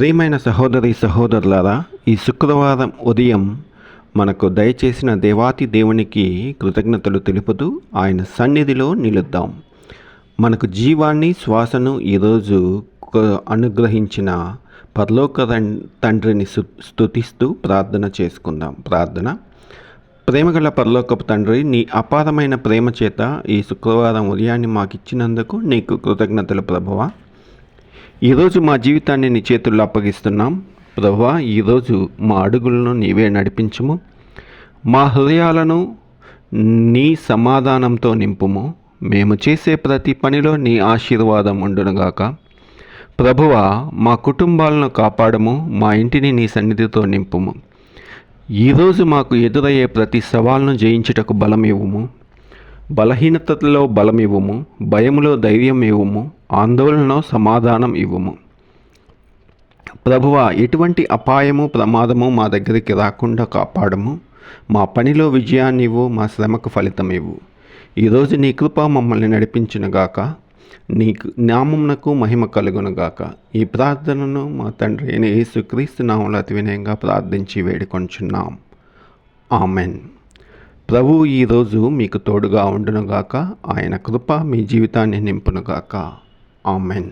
ప్రియమైన సహోదరి సహోదరులారా, ఈ శుక్రవారం ఉదయం మనకు దయచేసిన దేవాతి దేవునికి కృతజ్ఞతలు తెలుపుతూ ఆయన సన్నిధిలో నిలుద్దాం. మనకు జీవాన్ని శ్వాసను ఈరోజు అనుగ్రహించిన పరలోక తండ్రిని స్తుతిస్తూ ప్రార్థన చేసుకుందాం. ప్రార్థన. ప్రేమగల పరలోకపు తండ్రి, నీ అపారమైన ప్రేమ చేత ఈ శుక్రవారం ఉదయాన్ని మాకు ఇచ్చినందుకు నీకు కృతజ్ఞతలు ప్రభువా. ఈరోజు మా జీవితాన్ని నీ చేతుల్లో అప్పగిస్తున్నాం ప్రభువా. ఈరోజు మా అడుగులను నీవే నడిపించుము, మా హృదయాలను నీ సమాధానంతో నింపుము. మేము చేసే ప్రతి పనిలో నీ ఆశీర్వాదం ఉండునుగాక ప్రభువా. మా కుటుంబాలను కాపాడము, మా ఇంటిని నీ సన్నిధితో నింపుము. ఈరోజు మాకు ఎదురయ్యే ప్రతి సవాల్ను జయించుటకు బలం ఇవ్వము, బలహీనతలో బలం ఇవ్వము, భయములో ధైర్యం ఇవ్వము, ఆందోళనలో సమాధానం ఇవ్వము ప్రభువా. ఎటువంటి అపాయము ప్రమాదము మా దగ్గరికి రాకుండా కాపాడము. మా పనిలో విజయాన్ని ఇవ్వు, మా శ్రమకు ఫలితం ఇవ్వు. ఈరోజు నీ కృప మమ్మల్ని నడిపించునుగాక, నీ నామమునకు మహిమ కలుగునుగాక. ఈ ప్రార్థనను మా తండ్రి అయిన యేసుక్రీస్తు నామములో అతి వినయంగా ప్రార్థించి వేడుకొంచున్నాం. ఆమెన్. ప్రభు ఈరోజు మీకు తోడుగా ఉండునుగాక. ఆయన కృప మీ జీవితాన్ని నింపునుగాక. ఆమెన్.